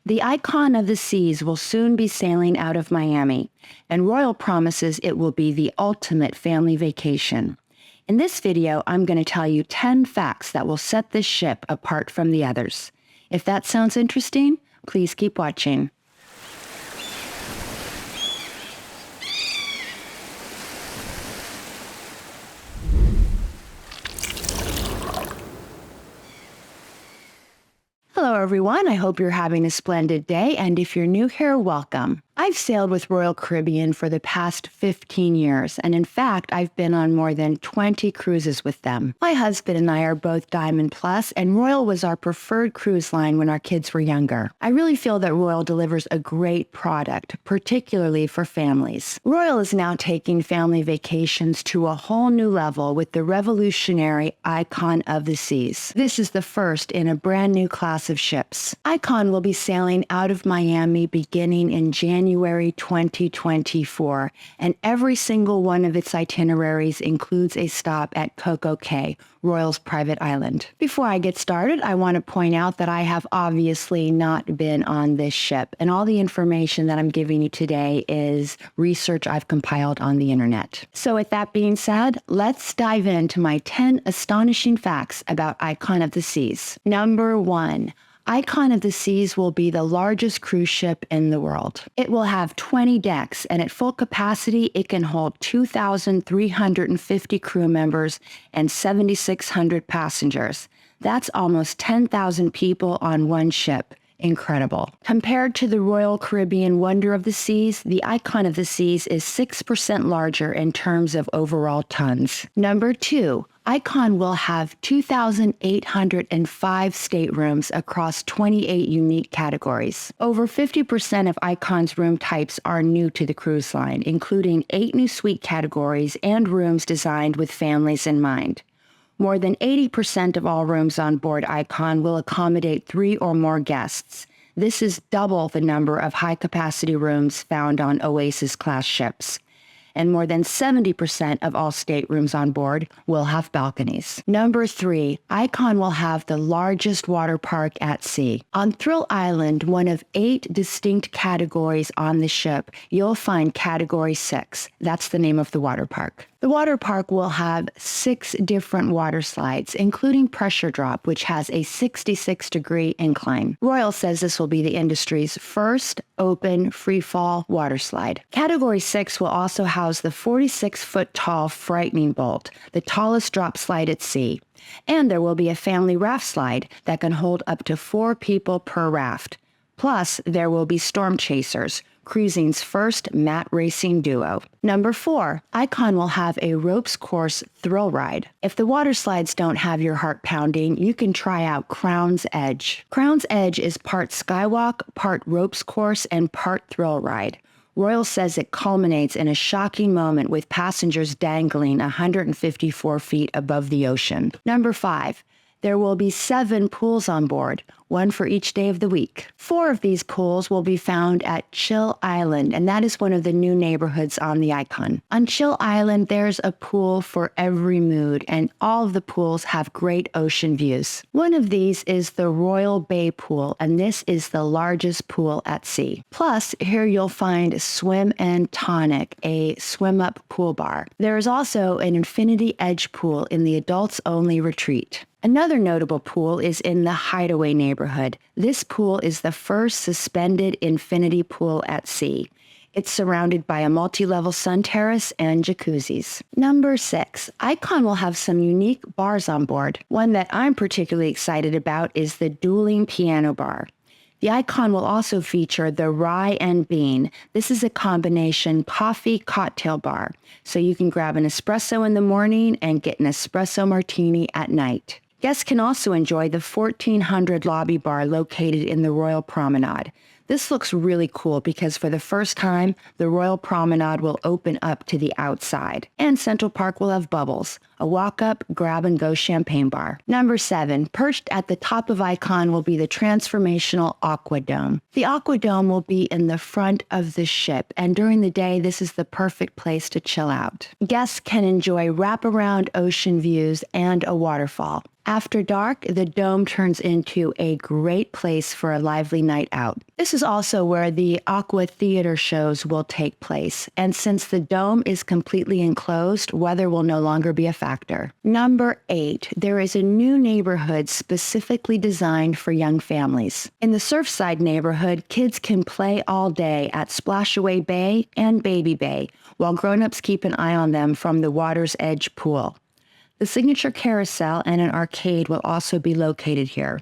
The Icon of the Seas will soon be sailing out of Miami, and Royal promises it will be the ultimate family vacation. In this video, I'm going to tell you 10 facts that will set this ship apart from the others. If that sounds interesting, please keep watching. Hello everyone, I hope you're having a splendid day, and if you're new here, welcome. I've sailed with Royal Caribbean for the past 15 years, and in fact, I've been on more than 20 cruises with them. My husband and I are both Diamond Plus, and Royal was our preferred cruise line when our kids were younger. I really feel that Royal delivers a great product, particularly for families. Royal is now taking family vacations to a whole new level with the revolutionary Icon of the Seas. This is the first in a brand new class of ships. Icon will be sailing out of Miami beginning in January 2024, and every single one of its itineraries includes a stop at Coco Cay, Royal's private island. Before I get started, I want to point out that I have obviously not been on this ship, and all the information that I'm giving you today is research I've compiled on the internet. So with that being said, let's dive into my 10 astonishing facts about Icon of the Seas. Number 1. Icon of the Seas will be the largest cruise ship in the world. It will have 20 decks, and at full capacity, it can hold 2,350 crew members and 7,600 passengers. That's almost 10,000 people on one ship. Incredible. Compared to the Royal Caribbean Wonder of the Seas, the Icon of the Seas is 6% larger in terms of overall tons. Number 2. Icon will have 2,805 staterooms across 28 unique categories. Over 50% of Icon's room types are new to the cruise line, including 8 new suite categories and rooms designed with families in mind. More than 80% of all rooms on board Icon will accommodate 3 or more guests. This is double the number of high-capacity rooms found on Oasis-class ships. And more than 70% of all staterooms on board will have balconies. Number 3, Icon will have the largest water park at sea. On Thrill Island, one of 8 distinct categories on the ship, you'll find Category 6. That's the name of the water park. The water park will have 6 different water slides, including Pressure Drop, which has a 66-degree incline. Royal says this will be the industry's first open free-fall water slide. Category 6 will also house the 46-foot-tall Frightening Bolt, the tallest drop slide at sea. And there will be a family raft slide that can hold up to 4 people per raft. Plus, there will be Storm Chasers, cruising's first mat racing duo. Number 4, Icon will have a ropes course thrill ride. If the water slides don't have your heart pounding, you can try out Crown's Edge. Crown's Edge is part skywalk, part ropes course, and part thrill ride. Royal says it culminates in a shocking moment with passengers dangling 154 feet above the ocean. Number 5. There will be 7 pools on board, 1 for each day of the week. 4 of these pools will be found at Chill Island, and that is one of the new neighborhoods on the Icon. On Chill Island, there's a pool for every mood, and all of the pools have great ocean views. One of these is the Royal Bay Pool, and this is the largest pool at sea. Plus, here you'll find Swim and Tonic, a swim-up pool bar. There is also an Infinity Edge pool in the adults-only retreat. Another notable pool is in the Hideaway neighborhood. This pool is the first suspended infinity pool at sea. It's surrounded by a multi-level sun terrace and jacuzzis. Number 6, Icon will have some unique bars on board. One that I'm particularly excited about is the Dueling Piano Bar. The Icon will also feature the Rye and Bean. This is a combination coffee cocktail bar, so you can grab an espresso in the morning and get an espresso martini at night. Guests can also enjoy the 1400 lobby bar located in the Royal Promenade. This looks really cool because for the first time, the Royal Promenade will open up to the outside. And Central Park will have bubbles, a walk-up, grab-and-go champagne bar. Number 7, perched at the top of Icon will be the transformational AquaDome. The AquaDome will be in the front of the ship, and during the day, this is the perfect place to chill out. Guests can enjoy wraparound ocean views and a waterfall. After dark, the Dome turns into a great place for a lively night out. This is also where the Aqua Theater shows will take place, and since the Dome is completely enclosed, weather will no longer be a factor. Number 8, there is a new neighborhood specifically designed for young families. In the Surfside neighborhood, kids can play all day at Splashaway Bay and Baby Bay, while grown-ups keep an eye on them from the water's edge pool. The signature carousel and an arcade will also be located here.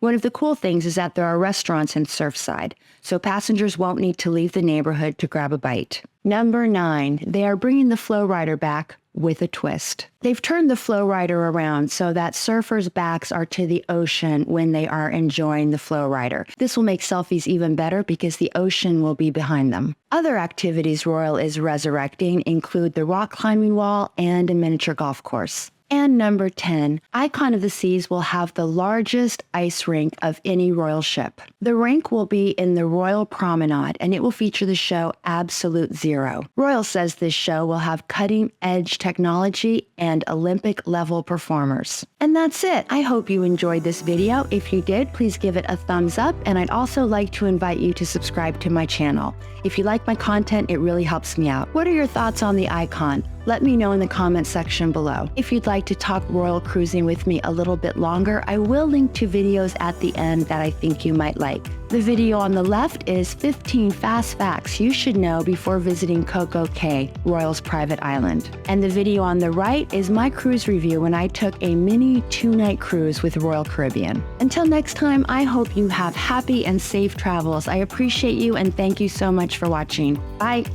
One of the cool things is that there are restaurants in Surfside, so passengers won't need to leave the neighborhood to grab a bite. Number 9, they are bringing the Flow Rider back with a twist. They've turned the Flow Rider around so that surfers' backs are to the ocean when they are enjoying the Flow Rider. This will make selfies even better because the ocean will be behind them. Other activities Royal is resurrecting include the rock climbing wall and a miniature golf course. And number 10, Icon of the Seas will have the largest ice rink of any Royal ship. The rink will be in the Royal Promenade, and it will feature the show Absolute Zero. Royal says this show will have cutting-edge technology and Olympic-level performers. And that's it. I hope you enjoyed this video. If you did, please give it a thumbs up, and I'd also like to invite you to subscribe to my channel. If you like my content, it really helps me out. What are your thoughts on the Icon? Let me know in the comment section below. If you'd like to talk royal cruising with me a little bit longer, I will link to videos at the end that I think you might like. The video on the left is 15 fast facts you should know before visiting Coco Cay, Royal's private island. And the video on the right is my cruise review when I took a mini 2-night cruise with Royal Caribbean. Until next time, I hope you have happy and safe travels. I appreciate you and thank you so much for watching. Bye!